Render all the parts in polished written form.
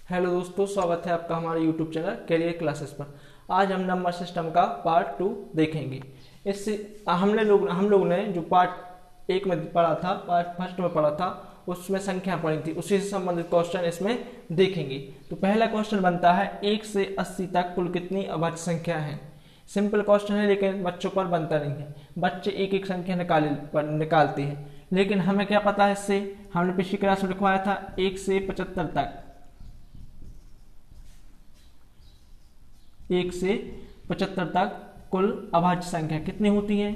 Hello दोस्तों, स्वागत है आपका हमारे यूट्यूब चैनल कैरियर क्लासेस पर। आज हम नंबर सिस्टम का पार्ट 2 देखेंगे। इससे हम लोग ने जो पार्ट 1 में पढ़ा था, पार्ट फर्स्ट में पढ़ा था, उसमें संख्या पढ़ी थी, उसी से संबंधित क्वेश्चन इसमें देखेंगे। तो पहला क्वेश्चन बनता है 1 से 80 तक कुल कितनी अभाज्य संख्या है। सिंपल क्वेश्चन है लेकिन बच्चों पर बनता नहीं है। बच्चे एक एक संख्या निकालते हैं, लेकिन हमें क्या पता है इससे। हमने पिछली क्लास में लिखवाया था 1 से 75 तक, 1 से 75 तक कुल अभाज्य संख्या कितनी होती है।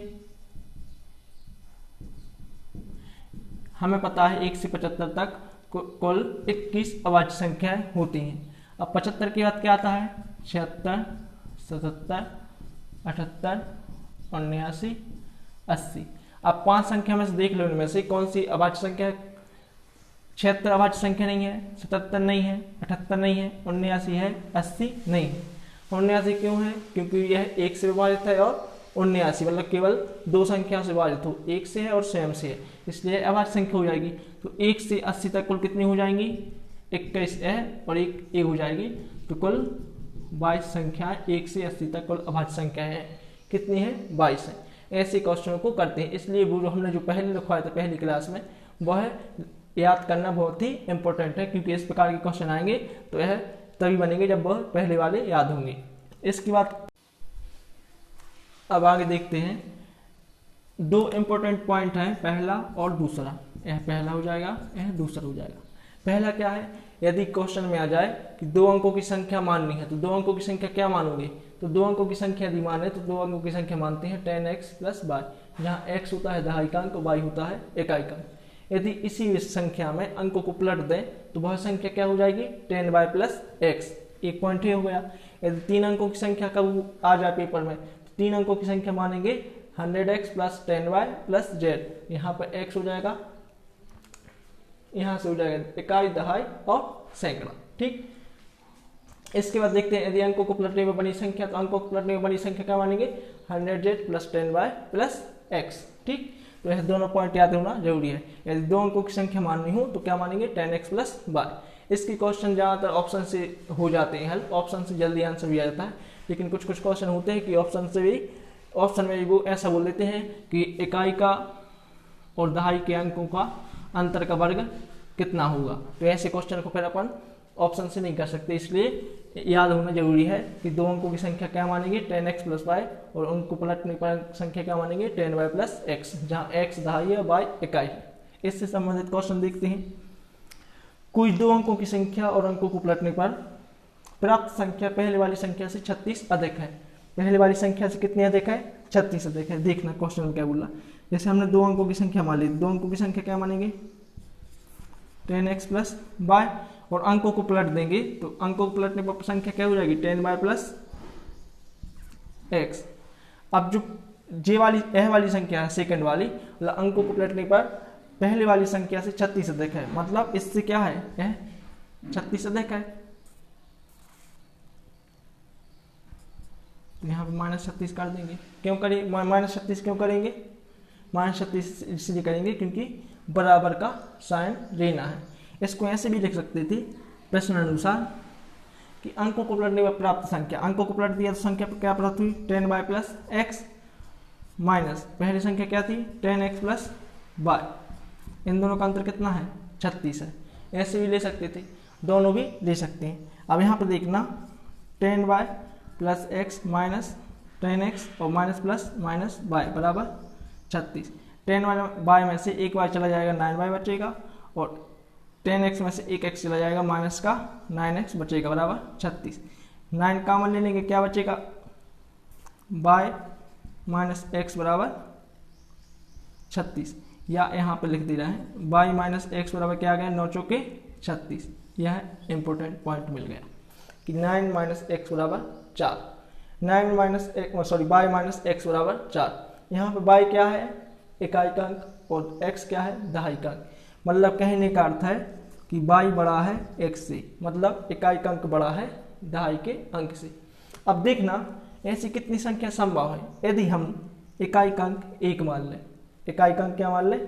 हमें पता है 1 से 75 तक कुल 21 अभाज्य संख्याएं होती हैं। अब 75 के बाद क्या आता है? 76, 77, 78, 79, 80। अब 5 संख्या में से देख लो, इनमें से कौन सी अभाज्य संख्या है। 76 अभाज्य संख्या नहीं है, 77 नहीं है, 78 नहीं है, 79 है, 80 नहीं है। 79 क्यों है? क्योंकि यह 1 से विभाजित है और 79 मतलब केवल दो संख्या से विभाजित हो, 1 से है और स्वयं से है, इसलिए अभाज्य संख्या हो जाएगी। तो 1 से 80 तक कुल कितनी हो जाएंगी? 21 है और एक हो जाएगी, तो कुल 22 संख्या 1 से 80 तक कुल अभाज्य संख्या है। कितनी है? 22 है। ऐसे क्वेश्चनों को करते हैं, इसलिए वो जो हमने जो पहले लिखवाया था पहली क्लास में, वह याद करना बहुत ही इंपॉर्टेंट है, क्योंकि इस प्रकार के क्वेश्चन आएंगे तो यह तभी बनेंगे जब वह पहले वाले याद होंगे। इसके बाद अब आगे देखते हैं, दो इंपॉर्टेंट पॉइंट हैं, पहला और दूसरा। यह पहला हो जाएगा, यह दूसरा हो जाएगा। पहला क्या है? यदि क्वेश्चन में आ जाए कि 2 अंकों की संख्या माननी है, तो 2 अंकों की संख्या क्या मानोगे? तो 2 अंकों की संख्या यदि माने तो 2 अंकों की संख्या मानते हैं 10x प्लस y, जहाँ x होता है दहाइकांक और y होता है एकाइकांक। यदि इसी संख्या में अंकों को पलट दें तो वह संख्या क्या हो जाएगी? 10y plus x। एक पॉइंट ये हो गया। यदि 3 अंकों की संख्या कब आ जाए पेपर में, तो 3 अंकों की संख्या मानेंगे 100x plus 10y plus z। यहाँ पर x हो जाएगा, यहाँ से हो जाएगा इकाई, दहाई और सैकड़ा। ठीक, इसके बाद देखते हैं, यदि अंकों को पलटने में बनी संख्या, तो अंकों को पलटने में बनी संख्या क्या मानेंगे? 100z plus 10y plus x। ठीक, तो यह दोनों पॉइंट याद होना जरूरी है। यदि 2 अंकों की संख्या माननी हो तो क्या मानेंगे? 10x plus y। इसकी क्वेश्चन ज़्यादातर ऑप्शन से हो जाते हैं हेल्प, ऑप्शन से जल्दी आंसर भी आ जाता है, लेकिन कुछ कुछ क्वेश्चन होते हैं कि ऑप्शन में वो ऐसा बोल देते हैं कि इकाई का और दहाई के अंकों का अंतर का वर्ग कितना होगा। तो ऐसे क्वेश्चन को फिर अपन ऑप्शन से नहीं कर सकते, इसलिए याद होना जरूरी है कि 2 अंकों की संख्या क्या मानेंगे? 10x प्लस y, और उनको पलटने पर संख्या क्या मानेंगे? 10y प्लस x, जहाँ x दहाई है, y इकाई है। इससे संबंधित क्वेश्चन देखते हैं। कुछ 2 अंकों की संख्या और अंकों को पलटने पर प्राप्त संख्या पहले वाली संख्या से 36 अधिक है। पहले वाली संख्या से कितनी अधिक है? 36 अधिक है। देखना क्वेश्चन में क्या बोला। जैसे हमने 2 अंकों की संख्या मान ली, 2 अंकों की संख्या क्या मानेंगे? 10x प्लस y, और अंकों को पलट देंगे तो अंकों को पलटने पर संख्या क्या हो जाएगी? 10y plus x। अब जो यह वाली संख्या है सेकंड वाली, मतलब अंकों को पलटने पर पहले वाली संख्या से 36 अधिक है, मतलब इससे क्या है? यह 36 अधिक है। तो यहाँ पे -36 कर देंगे। क्यों करें -36? क्यों करेंगे -36? इसलिए करेंगे क्योंकि बराबर का साइन लेना है। इसको ऐसे भी लिख सकते थे प्रश्न अनुसार कि अंकों को पलटने पर प्राप्त संख्या, अंकों को पलट दिया तो संख्या पर क्या प्राप्त हुई? 10y प्लस x माइनस पहली संख्या क्या थी? 10x plus y। इन दोनों का अंतर कितना है? 36 है। ऐसे भी ले सकते थे, दोनों भी ले सकते हैं। अब यहाँ पर देखना, 10y plus x minus 10x और माइनस प्लस माइनस y बराबर 36। 10y में से एक y चला जाएगा, 9y बचेगा, और 10x में से एक x चला जाएगा, माइनस का 9x बचेगा बराबर 36। 9 कॉमन ले लेंगे, क्या बचेगा? y माइनस x बराबर 36, या यहाँ पे लिख दे रहे हैं y माइनस x बराबर क्या आ गया? 9 चौके 36। यह इंपॉर्टेंट पॉइंट मिल गया कि 9 माइनस x बराबर 4, y माइनस x बराबर 4। यहाँ पे y क्या है? इकाइकांक, और x क्या है? दहाइकांक। मतलब कहने का अर्थ है कि y बड़ा है x से, मतलब इकाइकांक बड़ा है दहाई के अंक से। अब देखना, ऐसी कितनी संख्या संभव है यदि हम इकाइकांक 1 मान लें। इकाइकांक क्या मान लें?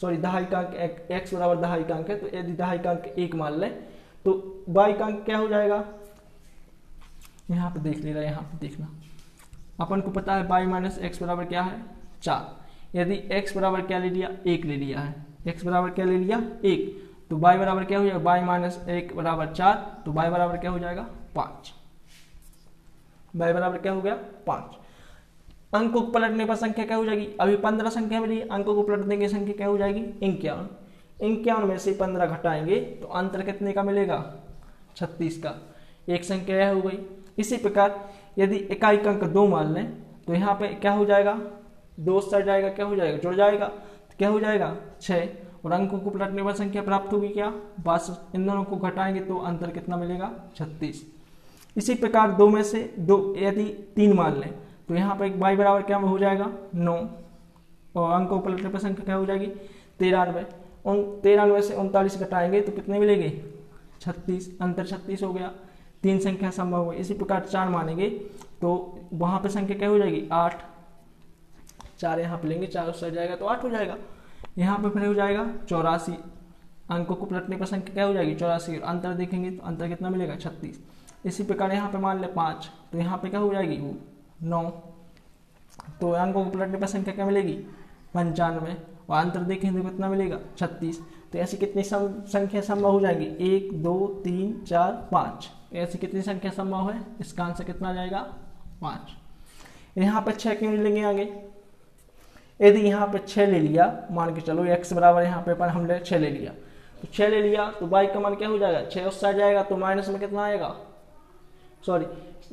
दहाइकांक x बराबर दहाइकांक है, तो यदि दहाइकांक 1 मान लें तो y का अंक क्या हो जाएगा, यहाँ पे देख ले रहा है, यहाँ पे देखना, अपन को पता है y माइनस एक्स बराबर क्या है 4। यदि x बराबर क्या ले लिया, 1 ले लिया है, x बराबर क्या ले लिया 1, तो y बराबर क्या हो जाएगा, y माइनस 1 बराबर 4, तो y बराबर क्या हो जाएगा 5, y बराबर क्या हो गया 5। अंकों को पलटने पर संख्या क्या हो जाएगी, अभी 15 संख्या मिली, अंकों को पलट देंगे संख्या क्या हो जाएगी 51। 51 में से 15 घटाएंगे तो अंतर कितने का मिलेगा 36 का, एक संख्या यह हो गई। इसी प्रकार यदि इकाई का अंक 2 मान लें तो यहाँ पे क्या हो जाएगा, 2 सट जाएगा, क्या हो जाएगा जुड़ जाएगा, तो क्या हो जाएगा 6, और अंकों को पलटने पर संख्या प्राप्त होगी क्या 62। इन दोनों को घटाएंगे तो अंतर कितना मिलेगा 36। इसी प्रकार 2 में से 2 यदि 3 मान लें तो यहाँ पर y बराबर क्या हो जाएगा 9, और अंकों को पलटने पर संख्या क्या हो जाएगी 93। 93 से 39 घटाएंगे तो कितने मिलेंगे 36, अंतर 36 हो गया, 3 संख्या संभव है। इसी प्रकार 4 मानेंगे तो वहाँ पे संख्या क्या हो जाएगी 8, 4 यहाँ पे लेंगे, 4 उससे जाएगा तो 8 हो जाएगा। यहाँ पे फिर हो जाएगा 84, अंकों को पलटने पर संख्या क्या हो जाएगी 84, अंतर देखेंगे तो अंतर कितना मिलेगा 36। इसी प्रकार यहाँ पे मान ले 5, तो यहाँ पे क्या हो जाएगी वो 9, तो अंकों को पलटने पर संख्या क्या मिलेगी 95, और अंतर देखें तो कितना मिलेगा 36। तो ऐसी कितनी संख्या संभव हो जाएगी 1 2 3 4 5, ऐसी कितनी संख्या संभव है, इसका आंसर कितना आ जाएगा 5। यहाँ पे 6 क्यों लेंगे आगे, यदि यहाँ पे 6 ले लिया, मान के चलो x बराबर यहाँ पे हमने 6 ले लिया, तो 6 ले लिया तो y का मान क्या हो जाएगा 6 उससे आ जाएगा तो माइनस में कितना आएगा, सॉरी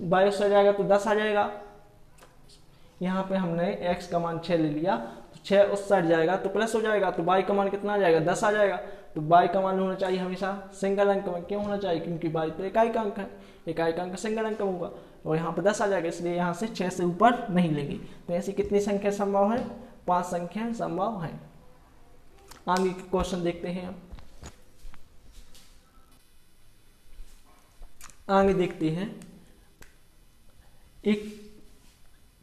y उससे आ जाएगा तो 10 आ जाएगा। यहाँ पे हमने x का मान 6 ले लिया तो 6 उस साइड जाएगा तो प्लस हो जाएगा, तो y का मान कितना आ जाएगा 10 आ जाएगा। तो y का मान होना चाहिए हमेशा सिंगल अंक में, क्यों होना चाहिए, क्योंकि y तो इकाई का अंक है, इकाई का अंक सिंगल अंक होगा, और यहाँ पे 10 आ जाएगा, इसलिए यहाँ से 6 से ऊपर नहीं लेंगे। तो ऐसी कितनी संख्या संभव है, 5 संख्या संभव है। आगे के क्वेश्चन देखते हैं हम, आगे देखते हैं। एक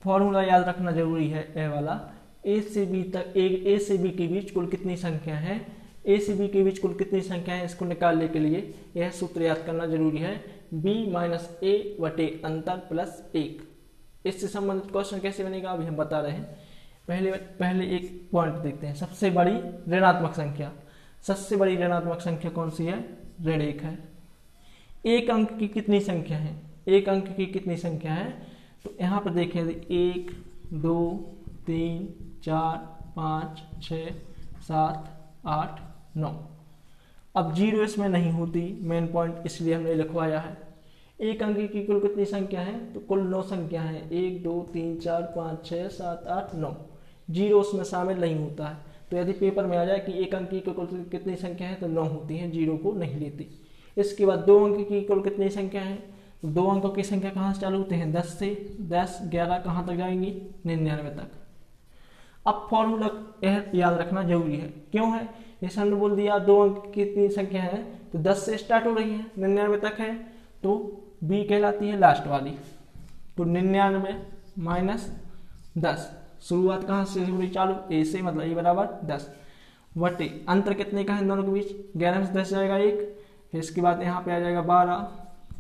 फॉर्मूला याद रखना जरूरी है, ए वाला, ए से बी तक, ए से बी के बीच कुल कितनी संख्या है, ए से बी के बीच कुल कितनी संख्या है, इसको निकालने के लिए यह सूत्र याद करना जरूरी है, b माइनस ए बटे अंतर प्लस 1। इससे संबंधित क्वेश्चन कैसे बनेगा अभी हम बता रहे हैं। पहले एक पॉइंट देखते हैं, सबसे बड़ी ऋणात्मक संख्या। सबसे बड़ी ऋणात्मक संख्या कौन सी है, ऋण 1 है। एक अंक की कितनी संख्या है, एक अंक की कितनी संख्या है, तो यहाँ पर देखें 1 2 3 4 5 6 7 8 9। अब 0 इसमें नहीं होती, मेन पॉइंट इसलिए हमने लिखवाया है। एक अंक की कुल कितनी संख्या है, तो कुल 9 संख्या है, 1 2 3 4 5 6 7 8 9। 0 उसमें शामिल नहीं होता है, तो यदि पेपर में आ जाए कि एक अंक की कुल कितनी संख्या है तो 9 होती है, 0 को नहीं लेती। इसके बाद 2 अंक की कुल कितनी संख्या है, तो 2 अंकों की संख्या कहाँ से चालू होते हैं 10 से, 10 11 कहाँ तक जाएंगी 99 तक। अब फॉर्मूला याद रखना जरूरी है, क्यों है, जैसे हमने बोल दिया 2 अंक की कितनी संख्या है तो 10 से स्टार्ट हो रही है 99 तक है, तो बी कहलाती है लास्ट वाली। तो 99 माइनस 10, शुरुआत कहाँ से हो रही चालू, ए से, मतलब ए बराबर 10 बटे अंतर कितने का है इन दोनों के बीच, 11 में से 10 जाएगा 1, फिर इसके बाद यहाँ पे आ जाएगा 12,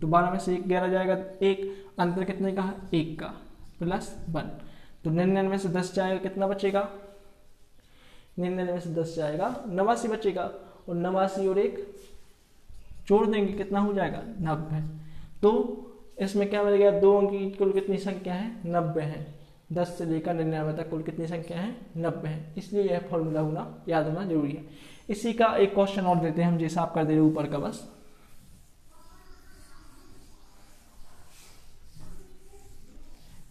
तो 12 में से 11 जाएगा 1, अंतर कितने का है 1 का, प्लस 1। तो 99 में से 10 जाएगा कितना बचेगा, 99 में से 10 जाएगा 89 बचेगा, और 89 और 1 जोड़ देंगे कितना हो जाएगा 90। तो इसमें क्या मिल गया, 2 अंक की कुल कितनी संख्या है 90 है, 10 से लेकर 99 तक कुल कितनी संख्या है 90 है, इसलिए यह फॉर्मूला होना याद होना जरूरी है। इसी का एक क्वेश्चन और देते हैं हम, जैसा आप कर दे रहे ऊपर का, बस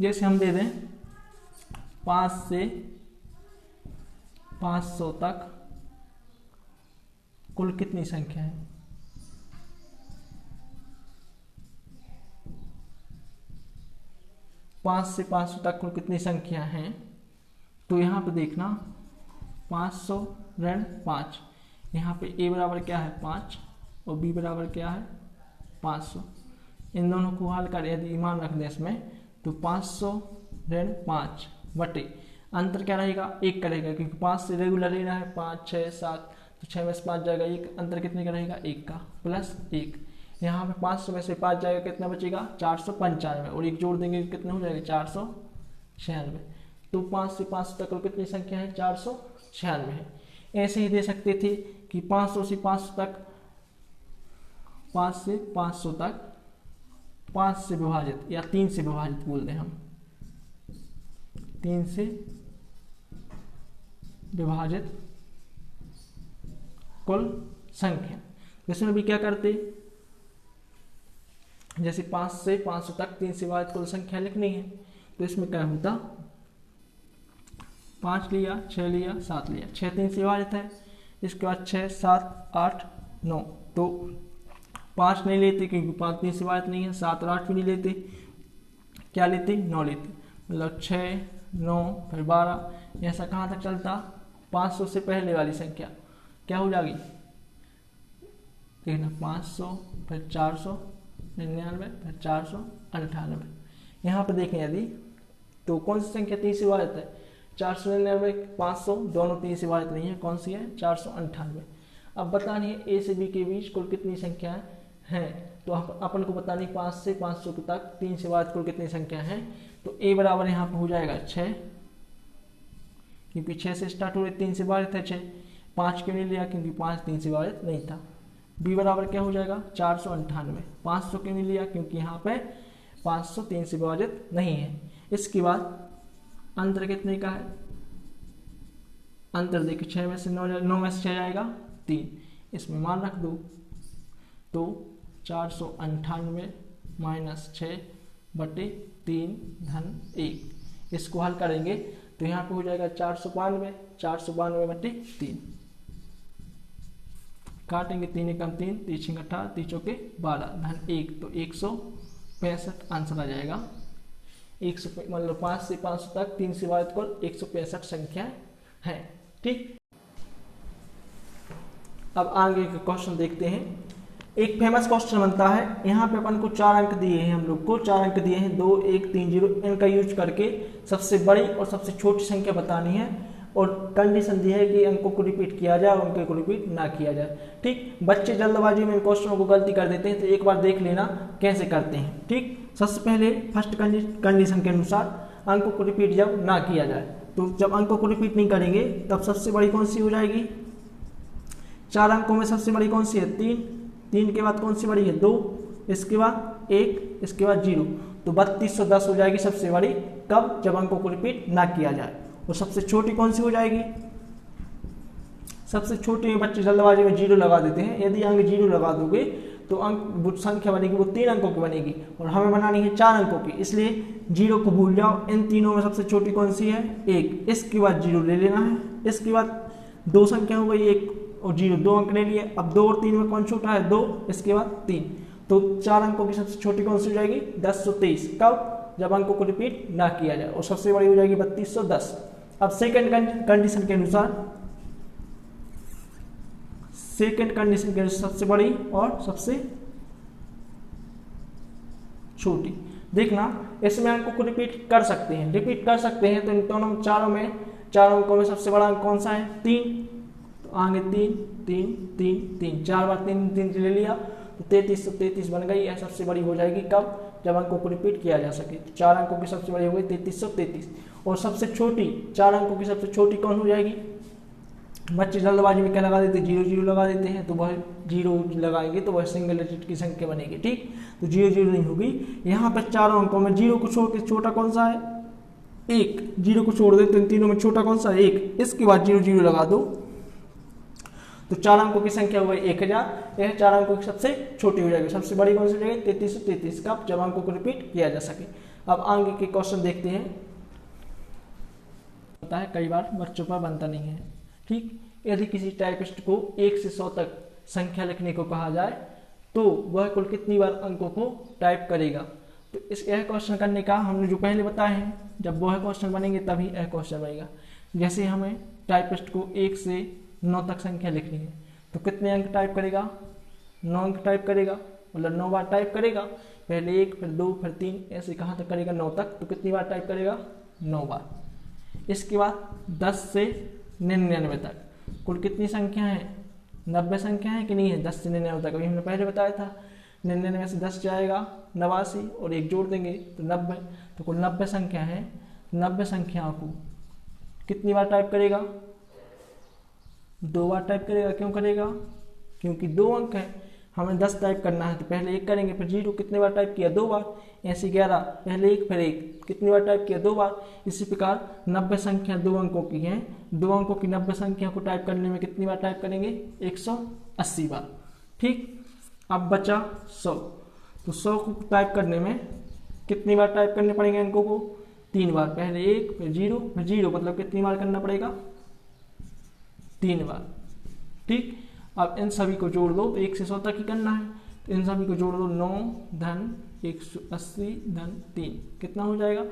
जैसे हम दे दें 5 से 500 तक कुल कितनी संख्या है, 5 से 500 तक कुल कितनी संख्या है, तो यहाँ पे देखना 500 ऋण 5, यहाँ पे a बराबर क्या है 5 और b बराबर क्या है 500। इन दोनों को हल कर यदि मान रख दें इसमें, तो 500 ऋण 5 बटे अंतर क्या रहेगा 1 करेगा, क्योंकि 5 से रेगुलर लेना है 5 6 7, तो 6 में से 5 जाएगा 1, अंतर कितने का रहेगा 1 का, प्लस 1। यहाँ पे 500 में से 5 जाएगा, कितना बचेगा 495, और 1 जोड़ देंगे कितना हो जाएगा 496। तो 5 से 500 तक कितनी संख्या है 496 है। ऐसे ही दे सकते थे कि 500 से 500 तक, 5 से 500 तक 5 से विभाजित या 3 से विभाजित बोल दें हम, 3 से विभाजित कुल संख्या। इसमें भी क्या करते, जैसे 5 से 500 तक 3 से विभाजित कुल संख्या लिखनी है, तो इसमें क्या होता 5 लिया, 6 लिया, 7 लिया, 6 3 से विभाजित है, इसके बाद 6 7 8 9, तो 5 नहीं लेते क्योंकि 5 3 से विभाजित नहीं है, 7 और 8 भी नहीं लेते, क्या लेते 9 लेते, मतलब 6 9 फिर 12, ऐसा कहाँ तक चलता। 500 से पहले वाली संख्या क्या हो जाएगी देखना, 500 फिर 499 फिर 498। यहाँ पर देखें यदि तो कौन सी संख्या 3 से विभाजित है, 499 500, दोनों 3 से विभाजित नहीं है, कौन सी है 498। अब बतानी है ए से बी के बीच कुल कितनी संख्या है, तो अपन को बतानी 5 से 500 तक 3 से विभाजित कुल कितनी संख्या है। तो ए बराबर यहाँ पर हो जाएगा 6, क्योंकि 6 से स्टार्ट हो रही 3 से विभाजित है 6, 5 क्यों नहीं लिया क्योंकि 5 3 से विभाजित नहीं था। बी बराबर क्या हो जाएगा 498, 500 क्यों नहीं लिया क्योंकि यहाँ पे 500 3 से विभाजित नहीं है। इसके बाद अंतर कितने का है, अंतर देखिए 6 में से 9 में से 6 जाएगा 3, इसमें मान रख दो, तो 498 माइनस 6 बटे 3 धन 1, इसको हल करेंगे तो यहाँ पे हो जाएगा 492, 492 बटे 3, काटेंगे 3 एकम 3, 3 18, 3 चौके 12 धन 1, तो 165 आंसर आ जाएगा। 100 मतलब 5 से 500 तक 3 से विभाजित कुल 165 संख्या है। ठीक, अब आगे का क्वेश्चन देखते हैं। एक फेमस क्वेश्चन बनता है, यहाँ पे अपन को 4 अंक दिए हैं, हम लोग को 4 अंक दिए हैं 2 1 3 0, इनका यूज करके सबसे बड़ी और सबसे छोटी संख्या बतानी है, और कंडीशन दी है कि अंकों को रिपीट किया जाए और अंकों को रिपीट ना किया जाए। ठीक, बच्चे जल्दबाजी में इन क्वेश्चनों को गलती कर देते हैं, तो एक बार देख लेना कैसे करते हैं। ठीक, सबसे पहले फर्स्ट कंडीशन के अनुसार अंकों को रिपीट जब ना किया जाए, तो जब अंकों को रिपीट नहीं करेंगे तब सबसे बड़ी कौन सी हो जाएगी, 4 अंकों में सबसे बड़ी कौन सी है 3, 3 के बाद कौन सी बड़ी है 2, इसके बाद 1, इसके बाद 0, तो 3210 हो जाएगी सबसे बड़ी। कब, जब अंकों को रिपीट ना किया जाए। और सबसे छोटी कौन सी हो जाएगी, सबसे छोटी में बच्चे जल्दबाजी में 0 लगा देते हैं, यदि अंक 0 लगा दोगे तो अंक संख्या बनेगी वो 3 अंकों की बनेगी, और हमें बनानी है 4 अंकों की, इसलिए 0 को भूल जाओ। इन तीनों में सबसे छोटी कौन सी है 1, इसके बाद 0 ले लेना है, इसके बाद 2 संख्या हो गई 1 और 0, 2 अंक ले लिए। अब 2 और 3 में कौन छोटा है 2, इसके बाद 3, तो 4 अंकों की सबसे छोटी कौन सी हो जाएगी 1023। कब, जब अंकों को रिपीट ना किया जाए, और सबसे बड़ी हो जाएगी 3210। अब सेकंड कंडीशन के अनुसार, सबसे बड़ी और सबसे छोटी देखना, इसमें अंकों को रिपीट कर सकते हैं, तो इन दोनों चारों अंकों में सबसे बड़ा अंक कौन सा है 3, तो आगे 3 3 3 3, 4 बार 3 3 ले लिया, तो 3333 बन गई। यह सबसे बड़ी हो जाएगी कब, जब अंकों को रिपीट किया जा सके। तो 4 अंकों की सबसे बड़ी हो गई 3333। और सबसे छोटी 4 अंकों की सबसे छोटी कौन हो जाएगी, बच्चे जल्दबाजी में क्या लगा देते हैं 0 0 लगा देते हैं, तो वह 0 लगाएंगे तो वह सिंगल डिजिट की संख्या बनेगी। ठीक, तो 0 0 नहीं होगी। यहाँ पर चारों अंकों में 0 को छोड़ के छोटा कौन सा है 1, 0 को छोड़ दे तो इन तीनों में छोटा कौन सा है 1, इसके बाद 0 0 लगा दो, तो 4 अंकों की संख्या हो गई 1000। यह 4 अंकों की सबसे छोटी हो जाएगी। सबसे बड़ी कौन सी हो जाएगी 3333। कब, जब अंकों को रिपीट किया जा सके। अब आगे के क्वेश्चन देखते हैं। होता है कई बार बच्चों पर बनता नहीं है। ठीक, यदि किसी टाइपिस्ट को 1 से 100 तक संख्या लिखने को कहा जाए तो वह कुल कितनी बार अंकों को टाइप करेगा। तो यह क्वेश्चन करने का हमने जो पहले बताए हैं, जब वह क्वेश्चन बनेंगे तभी यह क्वेश्चन बनेगा। जैसे हमें टाइपिस्ट को 1 से 9 तक संख्या लिखनी है, तो कितने अंक टाइप करेगा 9 अंक टाइप करेगा, मतलब 9 बार टाइप करेगा। पहले 1 फिर 2 फिर 3, ऐसे कहाँ तक करेगा 9 तक, तो कितनी बार टाइप करेगा 9 बार। इसके बाद 10 से 99 तक कुल कितनी संख्या है 90 संख्या है कि नहीं है, 10 से 99 तक, अभी हमने पहले बताया था 99 में से 10 जाएगा 89 और एक जोड़ देंगे तो 90, तो कुल 90 संख्या है। 90 संख्याओं को कितनी बार टाइप करेगा, 2 बार टाइप करेगा। क्यों करेगा, क्योंकि 2 अंक है, हमें 10 टाइप करना है, तो पहले 1 करेंगे फिर 0, कितने बार टाइप किया, 2 बार। ऐसे 11, पहले 1 फिर 1, कितनी बार टाइप किया, 2 बार। इसी प्रकार 90 संख्या 2 अंकों की है, 2 अंकों की 90 संख्या को टाइप करने में कितनी बार टाइप करेंगे, 180 बार। ठीक, अब बचा 100, तो 100 को टाइप करने में कितनी बार टाइप करने पड़ेंगे अंकों को, 3 बार, पहले 1 फिर 0 फिर 0, मतलब कितनी बार करना पड़ेगा, 3 बार। ठीक, अब इन सभी को जोड़ दो, तो 1 से 100 तक ही करना है, तो इन सभी को जोड़ दो, 9 धन 180 धन 3, कितना हो जाएगा,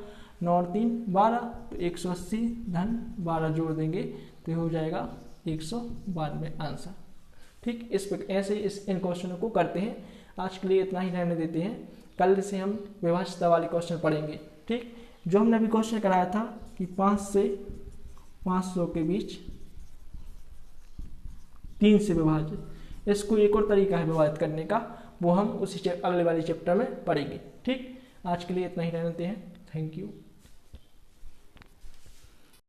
9 और 3 12, तो 180 धन 12 जोड़ देंगे तो हो जाएगा 192 आंसर। ठीक, इस पर ऐसे इन क्वेश्चनों को करते हैं। आज के लिए इतना ही रहने देते हैं, कल से हम विभाज्यता वाले क्वेश्चन पढ़ेंगे। ठीक, जो हमने अभी क्वेश्चन कराया था कि 5 से 500 के बीच 3 से विभाजित, इसको एक और तरीका है विभाजित करने का, वो हम उसी अगले वाले चैप्टर में पढ़ेंगे। ठीक, आज के लिए इतना ही रहने देते हैं। Thank you.